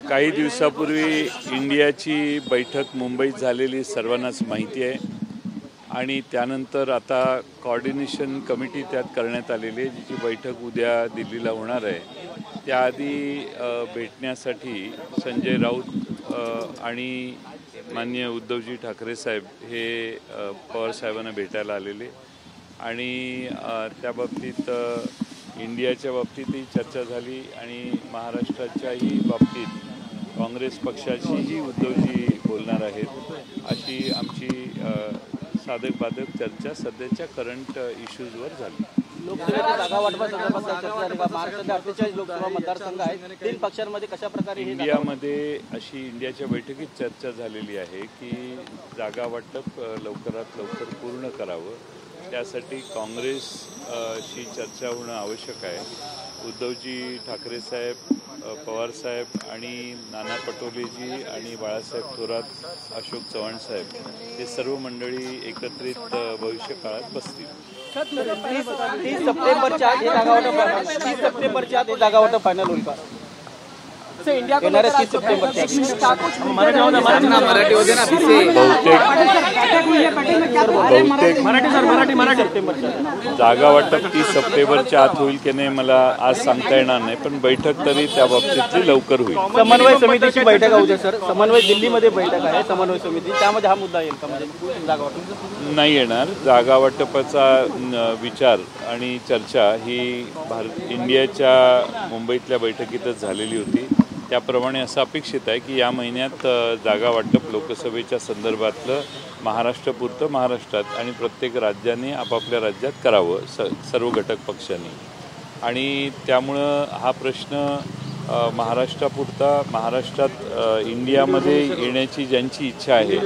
काही दिवसापूर्वी इंडियाची बैठक मुंबईत झालेली सर्वांनाच माहिती आहे आणि त्यानंतर आता कोऑर्डिनेशन कमिटी त्यात करण्यात आलेली आहे, जिची बैठक उद्या दिल्लीला होणार आहे. त्याआधी भेटण्यासाठी संजय राऊत आणि माननीय उद्धवजी ठाकरे साहेब हे पवार साहेबांना भेटायला आलेले आणि त्या बाबतीत इंडियाच्या बाबतीतही चर्चा झाली आणि महाराष्ट्राच्याही बाबतीत काँग्रेस पक्षाशीही उद्धवजी बोलणार आहेत, अशी आमची साधक बाधक चर्चा सध्याच्या करंट इश्यूजवर झाली. लोकसभेच्या जागा वाटपासंदर्भात चर्चा झाली. महाराष्ट्रात 48 लोकसभा मतदारसंघ आहेत. 3 पक्षांमध्ये कशा प्रकारे इंडियामध्ये अशी इंडियाच्या बैठकीत चर्चा झालेली आहे की जागा वाटप लवकरात लवकर पूर्ण करावं. त्यासाठी काँग्रेसशी चर्चा होणं आवश्यक आहे. उद्धवजी ठाकरे साहेब, पवार साहेब आणि नाना पटोलेजी आणि बाळासाहेब थोरात, अशोक चव्हाण साहेब हे सर्व मंडळी एकत्रित भविष्यकाळात बसतील. 30 सप्टेंबरच्या आत हे जागा वाटप फायनल होईल का? इंडिया को लेकर 30 सप्टेंबर जागा वाटप 30 सप्टेंबरच्या आत होईल की नाही मला आज सांगता येणार नाही, पण बैठक तरी त्या बाबतीतली लवकर होईल. समन्वय समितीची बैठक होते सर. समन्वय दिल्लीमध्ये बैठक आहे समन्वय समिती, त्यामध्ये हा मुद्दा येईल का? म्हणजे जागा वाटप नाही येणार. जागा वाटपाचा विचार आणि चर्चा ही इंडियाच्या मुंबईतल्या बैठकीतच झालेली होती. त्याप्रमाणे असं अपेक्षित आहे की या महिन्यात जागा वाटप लोकसभेच्या संदर्भातलं महाराष्ट्रापुरतं महाराष्ट्रात आणि प्रत्येक राज्याने आपापल्या राज्यात करावं, सर्व घटक पक्षांनी. आणि त्यामुळं हा प्रश्न महाराष्ट्रापुरता महाराष्ट्रात इंडियामध्ये येण्याची ज्यांची इच्छा आहे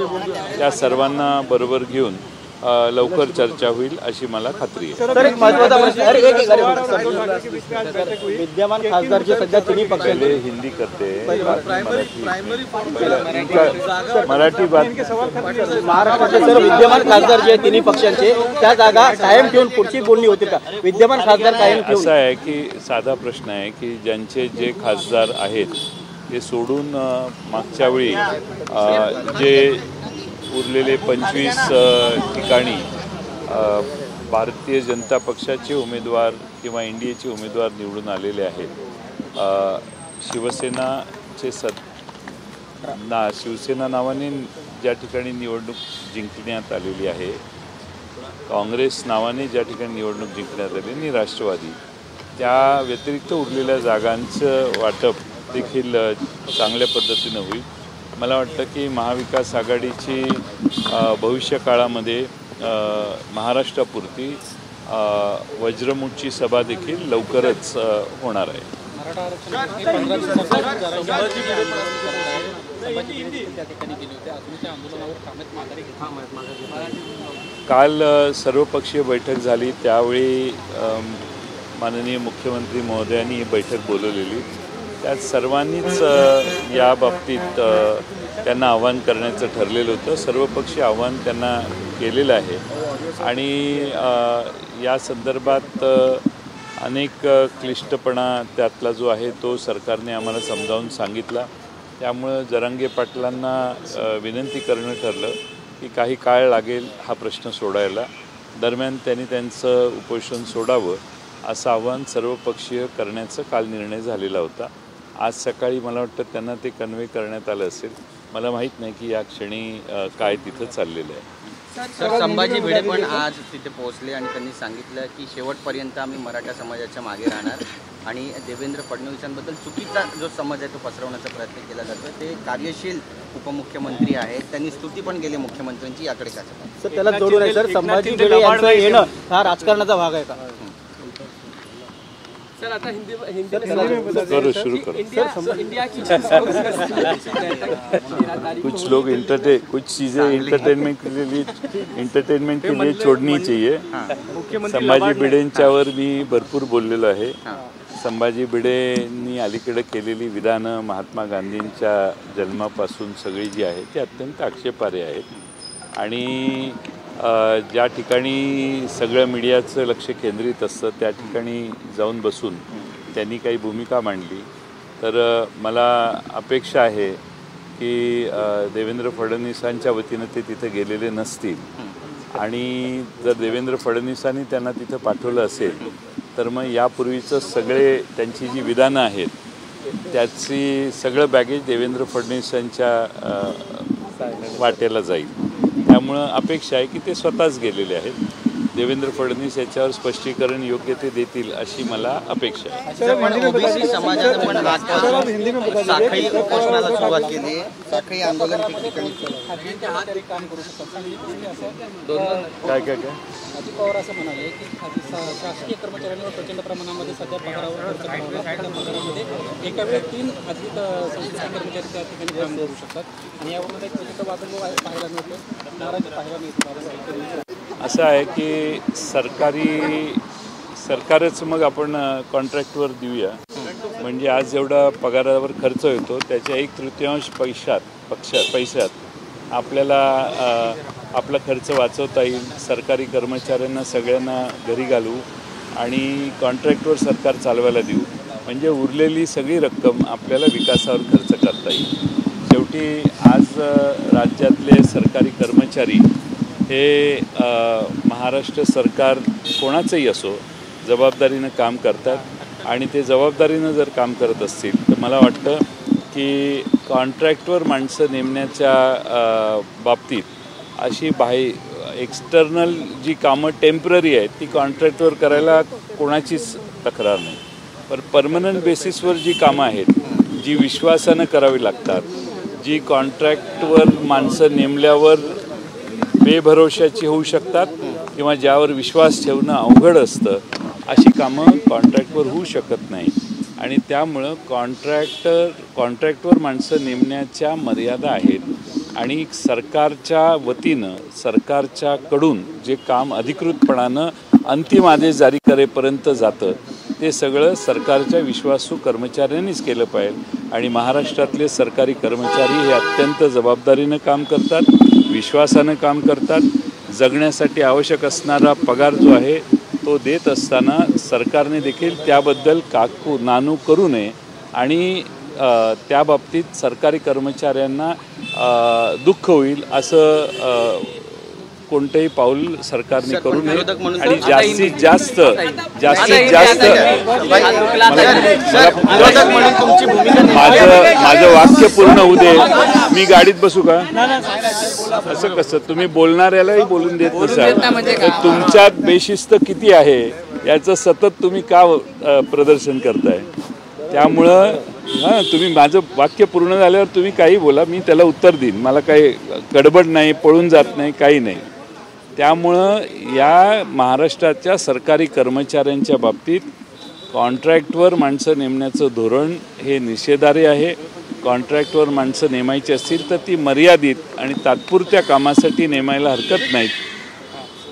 त्या सर्वांना बरोबर घेऊन लवकर चर्चा होईल अशी मला खात्री आहे. सर, एक महत्त्वाचा प्रश्न, विद्यमान खासदार जे सध्या तिन्ही पक्षाचे हिंदी करते मराठी बात. महाराष्ट्राचे सर विद्यमान खासदार जे तिन्ही पक्षांचे त्या जागा कायम ठेवून पुढची बोलणी होती का? विद्यमान खासदार कायम ठेवून. असं आहे की साधा प्रश्न आहे की ज्यांचे जे खासदार आहेत ते सोडून मागच्या वेळी जे उरलेले 25 ठिकाणी भारतीय जनता पक्षाचे उमेदवार किंवा इंडियाचे उमेदवार निवडून आलेले आहेत. शिवसेनाचे शिवसेना नावाने ज्या ठिकाणी निवडणूक जिंकण्यात आलेली आहे, काँग्रेस नावाने ज्या ठिकाणी निवडणूक जिंकण्यात आली आणि राष्ट्रवादी, त्या व्यतिरिक्त उरलेल्या जागांचं वाटप देखील चांगल्या पद्धतीनं होईल. मला वाटतं की महाविकास आघाडीची भविष्यकाळामध्ये महाराष्ट्रापुरती वज्रमुठची सभा देखील लवकरच होणार आहे. काल सर्वपक्षीय बैठक झाली, त्यावेळी माननीय मुख्यमंत्री महोदयांनी ही बैठक बोलवलेली. त्यात सर्वांनीच या बाबतीत त्यांना आव्हान करण्याचं ठरलेलं होतं. सर्वपक्षीय आव्हान त्यांना केलेलं आहे आणि या संदर्भात अनेक क्लिष्टपणा त्यातला जो आहे तो सरकारने आम्हाला समजावून सांगितला. त्यामुळं जरांगे पाटलांना विनंती करणं ठरलं की काही काळ लागेल हा प्रश्न सोडायला. दरम्यान त्यांनी त्यांचं उपोषण सोडावं असं आव्हान सर्वपक्षीय करण्याचा काल निर्णय झालेला होता. आज सकाळी मला वाटतं त्यांना ते कन्वे करण्यात आलं असेल. मला माहीत नाही की या क्षणी काय तिथं चाललेलं आहे. सर, संभाजी भिडे पण आज तिथे पोहोचले आणि त्यांनी सांगितलं की शेवटपर्यंत आम्ही मराठा समाजाच्या मागे राहणार आणि देवेंद्र फडणवीसांबद्दल चुकीचा जो समज आहे तो पसरवण्याचा प्रयत्न केला जातो. ते कार्यशील उपमुख्यमंत्री आहेत, त्यांनी स्तुती पण केली मुख्यमंत्र्यांची. याकडे काय सर? त्याला जोडून आहे सर, संभाजी भिडे यांचं येणं हा राजकारणाचा भाग आहे का? सर, आता शुरू करो. इंडिया की कुछ लोग कुछ चीज़ें एंटरटेनमेंट के लिए छोड़नी चाहिए. संभाजी भिडेंच्यावर मी भरपूर बोललेलो आहे. संभाजी भिडेंनी अलीकडे केलेली विधानं महात्मा गांधींच्या जन्मापासून सगळी जी आहे ती अत्यंत आक्षेपार्ह आहेत आणि ज्या ठिकाणी सगळ्या मीडियाचं लक्ष केंद्रित असतं त्या ठिकाणी जाऊन बसून त्यांनी काही भूमिका मांडली तर मला अपेक्षा आहे की देवेंद्र फडणवीसांच्या वतीनं ते तिथे गेलेले नसतील आणि जर देवेंद्र फडणवीसांनी त्यांना तिथं पाठवलं असेल तर मग यापूर्वीचं सगळे त्यांची जी विधानं आहेत त्याची सगळं बॅगेज देवेंद्र फडणवीसांच्या वाटेला जाईल. त्यामुळं अपेक्षा आहे की ते स्वतःच गेलेले आहेत. देवेंद्र फडणवीस याच्यावर स्पष्टीकरण योग्य ते देतील अशी मला अपेक्षा आहे. पण ओबीसी समाजाने पण आजपासून साखळी उपोषणाला सुरुवात केली आहे. साखळी आंदोलन ठिकठिकाणी काय काय काय अजित पवार असं म्हणाले की शासकीय कर्मचाऱ्यांवर प्रचंड प्रमाणामध्ये सध्या पगारावर खर्च करावा लागतो. त्या पगारामध्ये एका वेळी 3 अधिक संस्थानिक कर्मचारी त्या ठिकाणी काम करू शकतात आणि यावर एक प्रचंड वादंग पाहायला मिळतो, नाराजी पाहायला मिळतो. असं आहे की सरकारच मग आपण कॉन्ट्रॅक्टवर देऊया म्हणजे आज जेवढा पगारावर खर्च होतो त्याच्या 1/3 पैशात आपल्याला आपला खर्च वाचवता येईल. सरकारी कर्मचाऱ्यांना सगळ्यांना घरी घालू आणि कॉन्ट्रॅक्टवर सरकार चालवायला देऊ म्हणजे उरलेली सगळी रक्कम आपल्याला विकासावर खर्च करता येईल. शेवटी आज राज्यातले सरकारी कर्मचारी हे महाराष्ट्र सरकार कोणाचंही असो जबाबदारीनं काम करतात आणि ते जबाबदारीनं जर काम करत असतील तर मला वाटतं की कॉन्ट्रॅक्टवर माणसं नेमण्याच्या बाबतीत अशी एक्सटर्नल जी कामं टेम्पररी आहेत ती कॉन्ट्रॅक्टवर करायला कोणाचीच तक्रार नाही. पण परमनंट बेसिसवर जी कामं आहेत जी विश्वासानं करावी लागतात, जी कॉन्ट्रॅक्टवर माणसं नेमल्यावर बेभरोशाची होऊ शकतात किंवा ज्यावर विश्वास ठेवणं अवघड असतं अशी कामं कॉन्ट्रॅक्टवर होऊ शकत नाही आणि त्यामुळं कॉन्ट्रॅक्टवर माणसं नेमण्याच्या मर्यादा आहेत आणि सरकारच्या वतीनं सरकारच्याकडून जे काम अधिकृतपणानं अंतिम आदेश जारी करेपर्यंत जातं ते सगळं सरकारच्या विश्वासू कर्मचाऱ्यांनीच केलं पाहिजे आणि महाराष्ट्रातले सरकारी कर्मचारी हे अत्यंत जबाबदारीनं काम करतात, विश्वासानं काम करतात. जगण्यासाठी आवश्यक असणारा पगार जो आहे तो देत असताना सरकारने देखील त्याबद्दल नानू करू नये आणि त्या बाबतीत सरकारी कर्मचाऱ्यांना दुःख होईल असं कोणतेही पाऊल सरकारने करू नये आणि जास्तीत जास्त माझं वाक्य पूर्ण होऊ दे. मी गाडीत बसू का? असं कसं तुम्ही बोलणाऱ्यालाही बोलून देत नसाल. तुमच्यात बेशिस्त किती आहे याचं सतत तुम्ही का प्रदर्शन करताय? त्यामुळं तुम्ही माझं वाक्य पूर्ण झाल्यावर तुम्ही काही बोला, मी त्याला उत्तर देईन. मला काही गडबड नाही, पळून जात नाही, काही नाही. त्यामुळं या महाराष्ट्राच्या सरकारी कर्मचाऱ्यांच्या बाबतीत कॉन्ट्रॅक्टवर माणसं नेमण्याचं धोरण हे निषेधार्ह आहे. कॉन्ट्रॅक्टवर माणसं नेमायची असतील तर ती मर्यादित आणि तात्पुरत्या कामासाठी नेमायला हरकत नाहीत.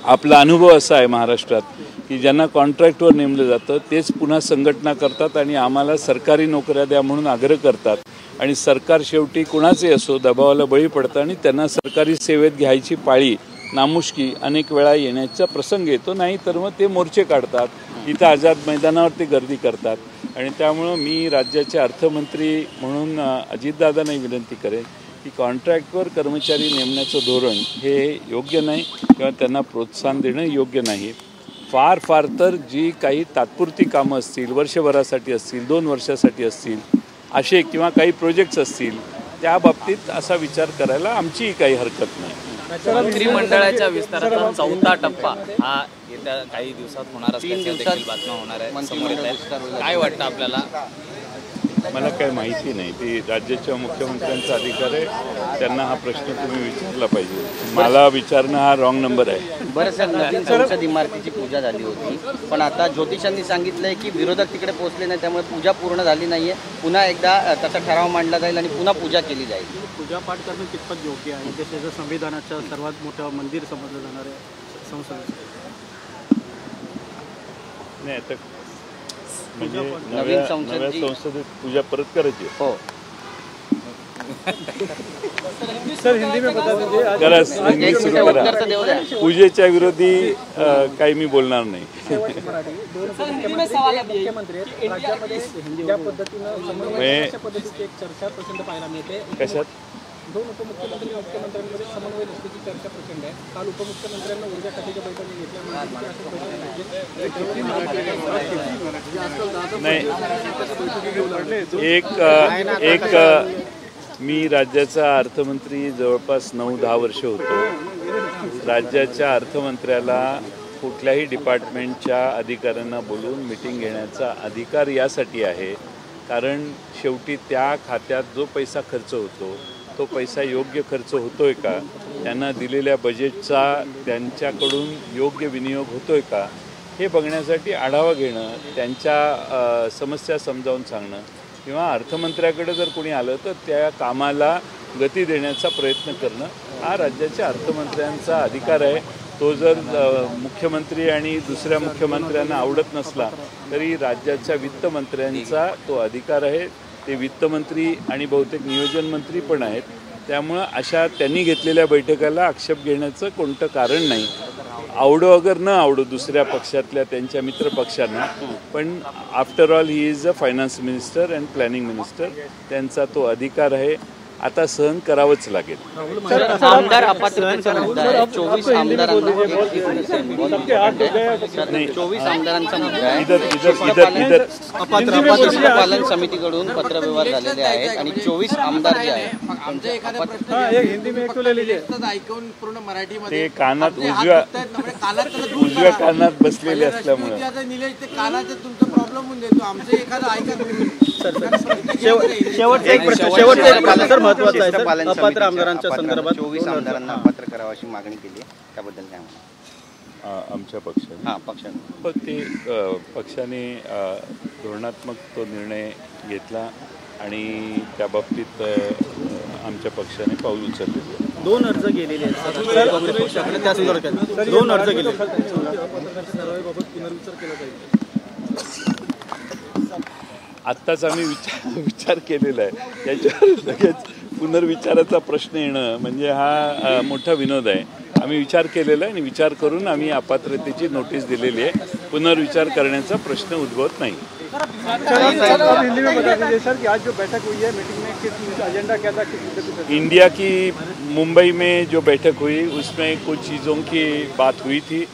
आपला अनुभव असा आहे महाराष्ट्रात की ज्यांना कॉन्ट्रॅक्टवर नेमलं जातं तेच पुन्हा संघटना करतात आणि आम्हाला सरकारी नोकऱ्या द्या म्हणून आग्रह करतात आणि सरकार शेवटी कुणाचे असो दबावाला बळी पडतं आणि त्यांना सरकारी सेवेत घ्यायची पाळी नामुष्की अनेक वेळा येण्याचा प्रसंग येतो. नाही तर मग ते मोर्चे काढतात, इथं आझाद मैदानावर ते गर्दी करतात आणि त्यामुळं मी राज्याचे अर्थमंत्री म्हणून अजितदादांनाही विनंती करेन की कॉन्ट्रॅक्टवर कर्मचारी नेमण्याचं धोरण हे योग्य नाही किंवा त्यांना प्रोत्साहन देणं योग्य नाही. फार तर जी काही तात्पुरती कामं असतील, वर्षभरासाठी असतील, 2 वर्षासाठी असतील असे किंवा काही प्रोजेक्ट्स असतील त्या बाबतीत असा विचार करायला आमचीही काही हरकत नाही. मंत्रिमंडळाच्या विस्ताराचा 4था टप्पा हा येत्या काही दिवसात होणार असल्याच्या देखील बातम्या होणार आहे, समोर येत आहेत. काय वाटतं आपल्याला? मला काही माहिती नाही. ती राज्याच्या मुख्यमंत्र्यांचा अधिकार आहे, त्यांना हा प्रश्न तुम्ही विचारला पाहिजे. मला विचारणं हा रॉंग नंबर आहे. बरं सर, नवीन संसद इमारतीची पूजा झाली होती पण आता ज्योतिषांनी सांगितलंय की विरोधक तिकडे पोहोचले नाही त्यामुळे पूजा पूर्ण झाली नाहीये. पुन्हा एकदा त्याचा ठराव मांडला जाईल आणि पुन्हा पूजा केली जाईल. पूजा पाठ करणं कितपत योग्य आहे? देशाच्या संविधानाच्या सर्वात मोठं मंदिर समजलं जाणार आहे संसद. नाही आता म्हणजे नव्या संसदेत पूजा परत करायची. हो. सर हिंदी में बता दीजिए आज जरा हिंदी सुरू करा. उत्तर तर देऊ द्या. पूजेच्या विरोधी काही मी बोलणार नाही. मुख्यमंत्री राज्यामध्ये ज्या पद्धतीनं समन्वय अशा पद्धतीची एक चर्चा प्रचंड पाहायला मिळते. कशात? दोन उपमुख्यमंत्री मुख्यमंत्र्यांमध्ये समन्वय नसल्याची चर्चा प्रचंड आहे. काल उपमुख्यमंत्र्यांना ऊर्जा खात्याच्या बैठकी नाही, एक मी राज्याचा अर्थमंत्री जवळपास 9-10 वर्ष होतो. राज्याच्या अर्थमंत्र्याला कुठल्याही डिपार्टमेंटच्या अधिकाऱ्यांना बोलून मिटिंग घेण्याचा अधिकार यासाठी आहे कारण शेवटी त्या खात्यात जो पैसा खर्च होतो तो पैसा योग्य खर्च होतोय का, त्यांना दिलेल्या बजेटचा त्यांच्याकडून योग्य विनियोग होतोय का हे बघण्यासाठी आढावा घेणं, त्यांच्या समस्या समजावून सांगणं किंवा अर्थमंत्र्याकडे जर कोणी आलं तर त्या कामाला गती देण्याचा प्रयत्न करणं हा राज्याच्या अर्थमंत्र्यांचा अधिकार आहे. तो जर मुख्यमंत्री आणि दुसऱ्या मुख्यमंत्र्यांना आवडत नसला तरी राज्याच्या वित्तमंत्र्यांचा तो अधिकार आहे. ते वित्तमंत्री आणि बहुतेक नियोजन मंत्री पण आहेत. त्यामुळं अशा त्यांनी घेतलेल्या बैठकाला आक्षेप घेण्याचं कोणतं कारण नाही. आवडो अगर न आवडो दुसऱ्या पक्षातल्या त्यांच्या मित्र पक्षांना, पण after all he is a finance minister and planning minister. त्यांचा तो अधिकार आहे. आता सहन करावंच लागेल. आमदार अपात्रतेचा मुद्दा आहे. 24 आमदारांना नाही, 24 आमदारांचा मुद्दा आहे. इधर अपात्र पालन समितीकडून पत्रव्यवहार झालेले आहेत आणि 24 आमदार जे आहेत हिंदी में एक तो ले लीजिए. ऐकून पूर्ण मराठीमध्ये ते कानात उजव्या कानात बसलेले असल्यामुळे निलेश ते कानाचं तुमचा प्रॉब्लेम होऊन देतो. आमचं एखादं ऐका तुम्ही. शेवटचा एक प्रश्न सर महत्त्वाचा आहे सर. अपात्र आमदारांच्या संदर्भात 24 आमदारांना अपात्र करावं अशी मागणी केली आहे. त्याबद्दल काय म्हणा? आमच्या पक्षाने हां, पक्षाने हो ते पक्षाने धोरणात्मक तो निर्णय घेतला आणि त्या बाबतीत आमच्या पक्षाने पाऊल उचललेले आहे. 2 अर्ज गेलेले आहेत सर पक्षाकडे त्या संदर्भात 2 अर्ज गेले. आत्ताच आम्ही विचार केलेला आहे. त्याच्यावर लगेच पुनर्विचाराचा प्रश्न येणं म्हणजे हा मोठा विनोद आहे. आम्ही विचार केलेला आहे आणि विचार करून आम्ही अपात्रतेची नोटीस दिलेली आहे. पुनर्विचार करण्याचा प्रश्न उद्भवत नाही. हिंदी में बता दीजिए सर कि आज जो बैठक हुई है मीटिंग में किस एजेंडा क्या था, किस मुद्दे पे? इंडिया की मुंबई में जो बैठक हुई उसमें कुछ चीज़ों की बात हुई थी.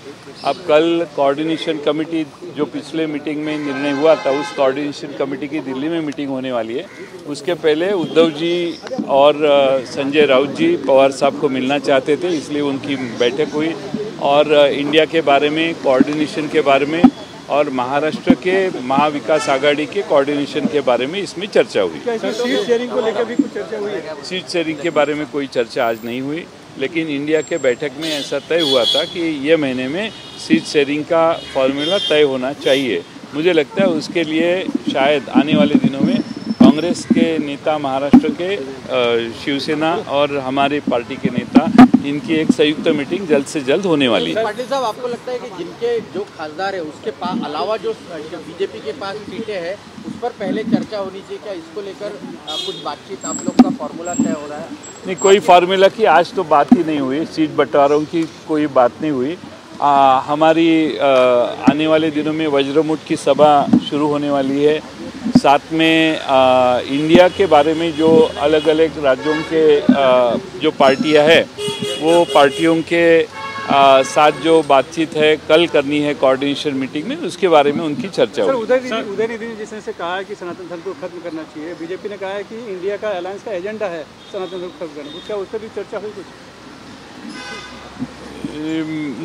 अब कल कोऑर्डिनेशन कमेटी जो पिछले मीटिंग में निर्णय हुआ था उस कोऑर्डिनेशन कमेटी की दिल्ली में मीटिंग होने वाली है. उसके पहले उद्धव जी और संजय राउत जी पवार साहब को मिलना चाहते थे, इसलिए उनकी बैठक हुई और इंडिया के बारे में, कोऑर्डिनेशन के बारे में और महाराष्ट्र के महाविकास आघाड़ी के कोऑर्डिनेशन के बारे में इसमें चर्चा हुई. सीट शेयरिंग को लेकर भी कुछ चर्चा हुई है? सीट शेयरिंग के बारे में कोई चर्चा आज नहीं हुई, लेकिन इंडिया के बैठक में ऐसा तय हुआ था कि ये महीने में सीट शेयरिंग का फॉर्मूला तय होना चाहिए. मुझे लगता है उसके लिए शायद आने वाले दिनों में कांग्रेस के नेता, महाराष्ट्र के शिवसेना और हमारे पार्टी के नेता, इनकी एक संयुक्त मीटिंग जल्द से जल्द होने वाली है. पाटिल साहब, आपको लगता है कि जिनके जो खासदार है उसके पास अलावा जो बीजेपी के पास सीटें हैं उस पर पहले चर्चा होनी चाहिए क्या? इसको लेकर कुछ बातचीत आप लोग का फॉर्मूला तय हो रहा है? नहीं, कोई फार्मूला की आज तो बात ही नहीं हुई. सीट बंटवारों की कोई बात नहीं हुई. हमारी आने वाले दिनों में वज्रमुठ की सभा शुरू होने वाली है. साथ में इंडिया के बारे में जो अलग अलग राज्यों के जो पार्टियां हैं वो पार्टियों के साथ जो बातचीत है कल करनी है कोऑर्डिनेशन मीटिंग में, उसके बारे में उनकी चर्चा होगी. उदयनिधि ने जिसने से कहा है कि सनातन धर्म को खत्म करना चाहिए, बीजेपी ने कहा है कि इंडिया का अलायंस का एजेंडा है सनातन धर्म को खत्म करना. क्या उस पर भी चर्चा हुई कुछ?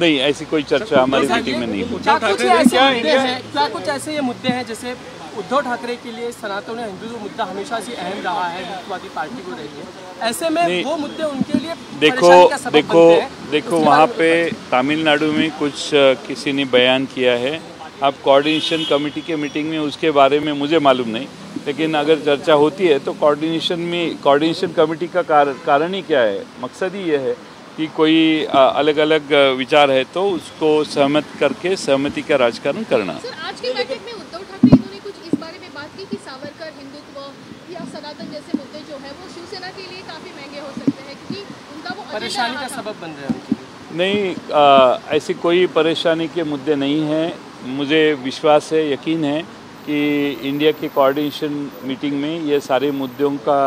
नहीं, ऐसी कोई चर्चा हमारी मीटिंग में नहीं हुई. क्या कुछ ऐसे ये मुद्दे हैं जैसे उद्धव ठाकरे के लिए सनातन और हिंदू मुद्दा हमेशा से अहम रहा है, हिंदुत्ववादी पार्टी को रही है, ऐसे में वो मुद्दे उनके लिए परेशानी का सबब बनते हैं. देखो वहाँ पे तमिलनाडु में कुछ किसी ने बयान किया है. अब कोऑर्डिनेशन कमेटी के मीटिंग में उसके बारे में मुझे मालूम नहीं, लेकिन अगर चर्चा होती है तो कोऑर्डिनेशन कमेटी का कारण ही क्या है, मकसद ही ये है कि कोई अलग अलग विचार है तो उसको सहमत करके सहमति का राजकारण करना. सर, आज की बैठक में उद्धव ठाकरे इन्होंने कुछ इस बारे में बात की कि सावरकर, हिंदुत्व या सनातन जैसे मुद्दे जो है वो शिवसेना के लिए काफ़ी महंगे हो सकते हैं क्योंकि उनका वो परेशानी का सबब बन रहे हैं उनके लिए। नहीं, ऐसी कोई परेशानी के मुद्दे नहीं हैं। मुझे विश्वास है, यकीन है कि इंडिया की कोऑर्डिनेशन मीटिंग में ये सारे मुद्दों का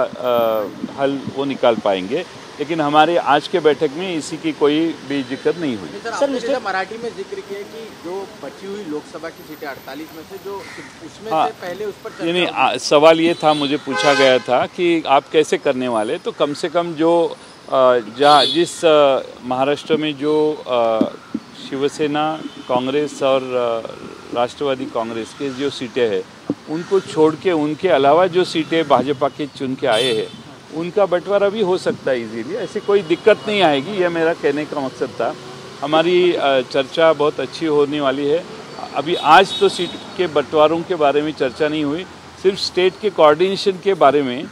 हल वो निकाल पाएंगे, लेकिन हमारे आज के बैठक में इसी की कोई भी जिक्र नहीं हुई। सर, आपने मराठी में जिक्र किया कि जो बची हुई लोकसभा की सीटें 48 में से जो उसमें से पहले उस पर नहीं, सवाल ये था, मुझे पूछा गया था कि आप कैसे करने वाले, तो कम से कम जो जिस महाराष्ट्र में जो शिवसेना, कांग्रेस और राष्ट्रवादी कांग्रेस के जो सीटें हैं उनको छोड़ के उनके अलावा जो सीटें भाजपा के चुन के आए हैं उनका बंटवारा भी हो सकता है इजीली। ऐसी कोई दिक्कत नहीं आएगी, यह मेरा कहने का मकसद था। हमारी चर्चा बहुत अच्छी होने वाली है। अभी आज तो सीट के बंटवारों के बारे में चर्चा नहीं हुई, सिर्फ स्टेट के कोऑर्डिनेशन के बारे में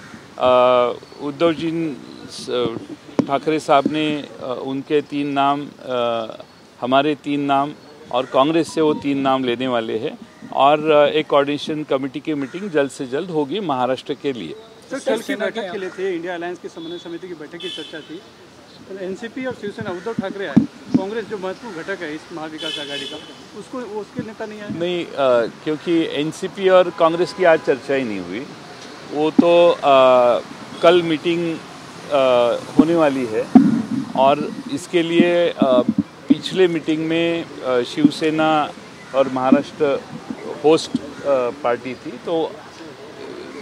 उद्धव जी ठाकरे साहब ने उनके 3 नाम, हमारे 3 नाम और कांग्रेस से वो 3 नाम लेने वाले हैं और एक कोऑर्डिनेशन कमेटी की मीटिंग जल्द से जल्द होगी महाराष्ट्र के लिए। सर, कल की बैठक के लिए थे, इंडिया अलायंस की समन्वय समिति की बैठक की चर्चा थी। एनसीपी और शिवसेना, उद्धव ठाकरे आए, कांग्रेस जो महत्वपूर्ण घटक है इस महाविकास आघाड़ी का, उसके नेता नहीं आए। नहीं, क्योंकि एनसीपी और कांग्रेस की आज चर्चा ही नहीं हुई। वो तो कल मीटिंग होने वाली है और इसके लिए पिछले मीटिंग में शिवसेना और महाराष्ट्र होस्ट पार्टी थी, तो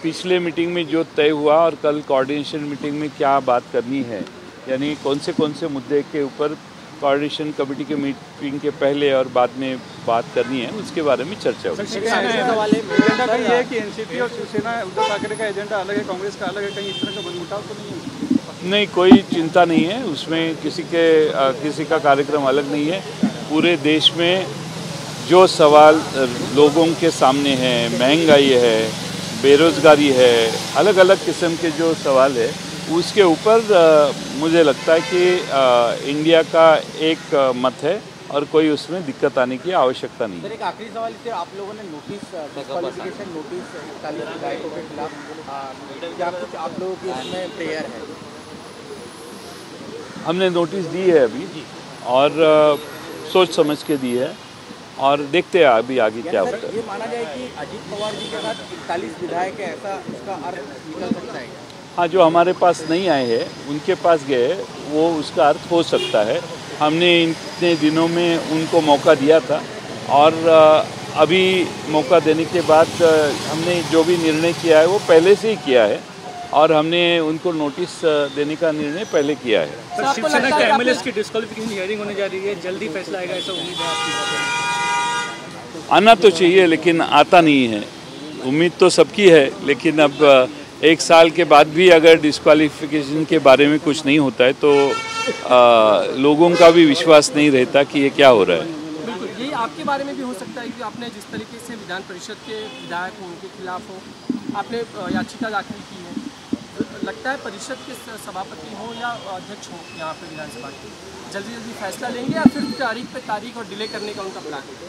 पिछले मीटिंग में जो तय हुआ और कल कोऑर्डिनेशन मीटिंग में क्या बात करनी है, यानी कौन से मुद्दे के ऊपर कोऑर्डिनेशन कमेटी के मीटिंग के पहले और बाद में बात करनी है, उसके बारे में चर्चा होगी। एजेंडा कहीं है कि एनसीपी और शिवसेना, उद्धव ठाकरे का एजेंडा अलग है, कांग्रेस का अलग है, कहीं इस तरह का मनमुटाव तो नहीं है? नहीं, कोई चिंता नहीं है उसमें, किसी का कार्यक्रम अलग नहीं है। पूरे देश में जो सवाल लोगों के सामने हैं, महंगाई है, बेरोज़गारी है, अलग अलग किस्म के जो सवाल है उसके ऊपर मुझे लगता है कि इंडिया का एक मत है और कोई उसमें दिक्कत आने की आवश्यकता नहीं। सर, एक आखिरी सवाल थे, आप लोगों ने डिस्क्वालिफिकेशन नोटिस 41 विधायकों के खिलाफ, क्या कुछ आप लोगों की उसमें प्रेयर है? हमने नोटिस दी है अभी और सोच समझ के दी है और देखते हैं अभी आगे क्या होता है। ये माना जाए कि अजीत पवार जी के साथ 41 विधायक है, ऐसा उसका अर्थ निकल सकता है? हाँ, जो हमारे पास नहीं आए हैं उनके पास गए, वो उसका अर्थ हो सकता है। हमने इतने दिनों में उनको मौका दिया था और अभी मौका देने के बाद हमने जो भी निर्णय किया है वो पहले से ही किया है और हमने उनको नोटिस देने का निर्णय पहले किया है। सर, शिवसेना के एमएलएस की डिस्क्वालिफिकेशन हियरिंग होने जा रही है, जल्दी फैसला आएगा, ऐसा उम्मीद है आपकी? आना तो चाहिए लेकिन आता नहीं है। उम्मीद तो सबकी है, लेकिन अब 1 साल के बाद भी अगर डिस्क्वालिफिकेशन के बारे में कुछ नहीं होता है तो लोगों का भी विश्वास नहीं रहता कि ये क्या हो रहा है। बिल्कुल, ये आपके बारे में भी हो सकता है कि आपने जिस तरीके से विधान परिषद के विधायक उनके खिलाफ हो, आपने याचिका दाखिल की है, लगता है परिषद के सभापति हो या अध्यक्ष हो यहाँ पे विधानसभा के, जल्दी फैसला लेंगे या फिर तारीख और डिले करने का उनका प्लान है?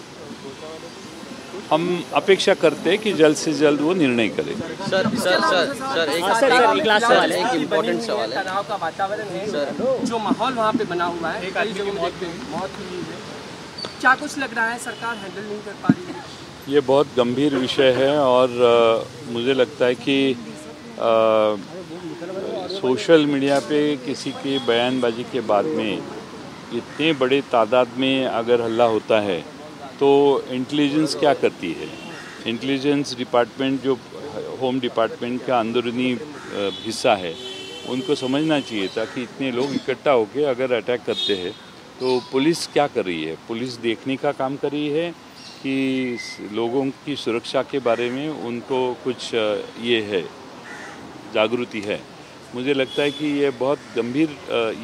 हम अपेक्षा करते हैं कि जल्द से जल्द वो निर्णय करें। सर एक इम्पोर्टेंट सवाल है। तनाव का वातावरण है सर, जो माहौल वहाँ पे बना हुआ है, कई जगह मौत हुई है, क्या कुछ लग रहा है सरकार हैंडल नहीं कर पा रही है? ये बहुत गंभीर विषय है और मुझे लगता है कि सोशल मीडिया पे किसी की बयानबाजी के बाद में इतने बड़े तादाद में अगर हल्ला होता है तो इंटेलिजेंस क्या करती है? इंटेलिजेंस डिपार्टमेंट जो होम डिपार्टमेंट का अंदरूनी हिस्सा है उनको समझना चाहिए था कि इतने लोग इकट्ठा होकर अगर अटैक करते हैं तो पुलिस क्या कर रही है? पुलिस देखने का काम कर रही है कि लोगों की सुरक्षा के बारे में उनको कुछ ये है, जागृति है। मुझे लगता है कि ये बहुत गंभीर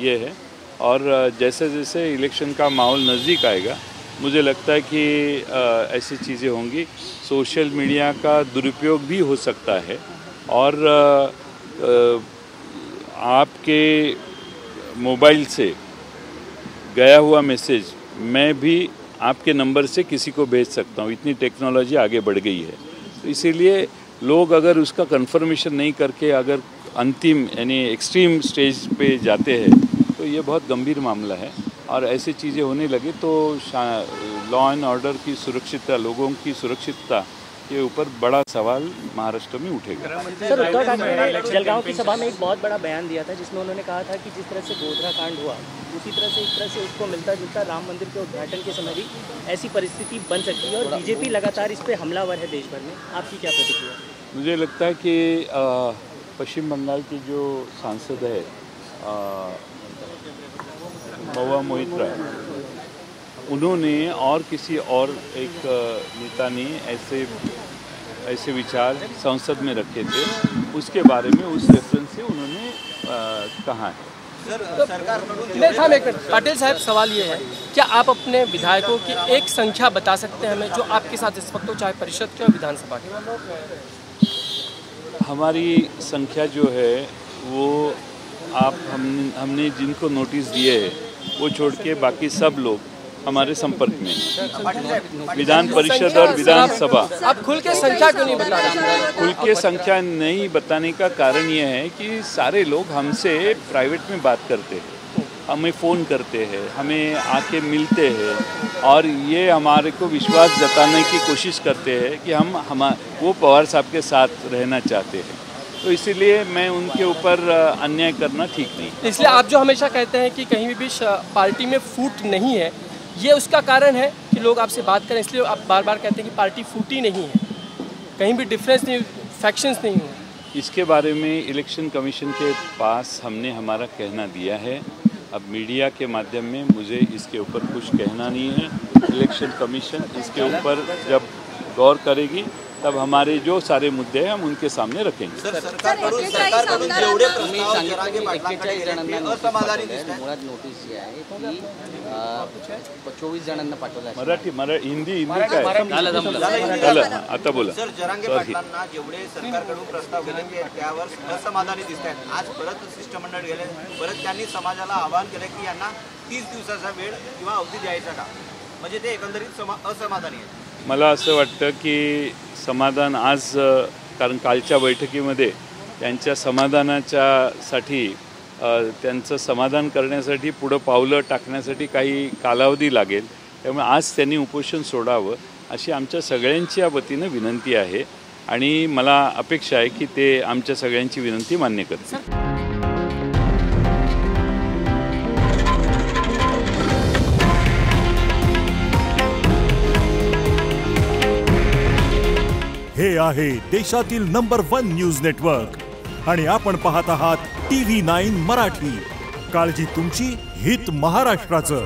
ये है और जैसे जैसे इलेक्शन का माहौल नज़दीक आएगा मुझे लगता है कि ऐसी चीज़ें होंगी। सोशल मीडिया का दुरुपयोग भी हो सकता है और आपके मोबाइल से गया हुआ मैसेज मैं भी आपके नंबर से किसी को भेज सकता हूँ। इतनी टेक्नोलॉजी आगे बढ़ गई है, तो इसीलिए लोग अगर उसका कंफर्मेशन नहीं करके अगर अंतिम यानी एक्सट्रीम स्टेज पे जाते हैं तो ये बहुत गंभीर मामला है और ऐसी चीज़ें होने लगी तो लॉ एंड ऑर्डर की सुरक्षितता, लोगों की सुरक्षितता के ऊपर बड़ा सवाल महाराष्ट्र में उठेगा। सर, उद्धव ठाकरे ने जलगांव की सभा में एक बहुत बड़ा बयान दिया था जिसमें उन्होंने कहा था कि जिस तरह से गोधरा कांड हुआ उसी तरह से एक तरह से उसको मिलता जुलता राम मंदिर के उद्घाटन के समय भी ऐसी परिस्थिति बन सकती है और बीजेपी लगातार इस पर हमलावर है देश भर में। आपकी क्या प्रतिक्रिया? मुझे लगता है कि पश्चिम बंगाल की जो सांसद है महुआ मोइत्रा, उन्होंने और किसी और एक नेता ने ऐसे विचार संसद में रखे थे, उसके बारे में उस रेफरेंस से उन्होंने कहा है। पाटिल साहब, सवाल ये है, क्या आप अपने विधायकों की एक संख्या बता सकते हैं हमें जो आपके साथ इस वक्त हो, चाहे परिषद के और विधानसभा के? हमारी संख्या जो है वो हमने जिनको नोटिस दिए है वो छोड़ के बाकी सब लोग हमारे संपर्क में, विधान परिषद और विधानसभा। आप खुल के संख्या क्यों नहीं बता रहे? खुल के संख्या नहीं बताने का कारण ये है कि सारे लोग हमसे प्राइवेट में बात करते हैं, हमें फ़ोन करते हैं, हमें आके मिलते हैं और ये हमारे को विश्वास जताने की कोशिश करते हैं कि हम वो पवार साहब के साथ रहना चाहते हैं। तो इसीलिए मैं उनके ऊपर अन्याय करना ठीक नहीं। इसलिए आप जो हमेशा कहते हैं कि कहीं भी पार्टी में फूट नहीं है, ये उसका कारण है कि लोग आपसे बात करें, इसलिए आप बार बार कहते हैं कि पार्टी फूटी नहीं है, कहीं भी डिफरेंस नहीं, फैक्शंस नहीं हुए। इसके बारे में इलेक्शन कमीशन के पास हमने हमारा कहना दिया है। अब मीडिया के माध्यम में मुझे इसके ऊपर कुछ कहना नहीं है। इलेक्शन कमीशन इसके ऊपर जब गौर करेगी तब हमारे जो सारे मुद्दे हैं हम उनके सामने रखेंगे। नोटीस जी आहे की 24 जणांना पाठवलं आहे। मराठी हिंदी काय झालं आता बोला। सर, जरांगे पाटलांना जेवढे सरकारकडून प्रस्ताव गेले ते त्यावर असमाधानी दिसत आहेत। आज परत शिष्टमंडळ गेले, परत त्यांनी समाजाला आवाहन केलं की यांना 30 दिवसाचा वेळ किंवा अवधी द्यायचा का, म्हणजे ते एकंदरीत असमाधानी आहेत। मला असं वाटतं की समाधान आज, कारण कालच्या बैठकीमध्ये त्यांच्या समाधानाच्यासाठी त्यांचं समाधान करण्यासाठी पुढं पावलं टाकण्यासाठी काही कालावधी लागेल, त्यामुळे आज त्यांनी उपोषण सोडावं अशी आमच्या सगळ्यांची या वतीनं विनंती आहे आणि मला अपेक्षा आहे की ते आमच्या सगळ्यांची विनंती मान्य करतील। हे आहे देशातील नंबर 1 न्यूज नेटवर्क आणि आपण पाहत आहात TV9 मराठी। काळजी तुमची, हित महाराष्ट्राचं।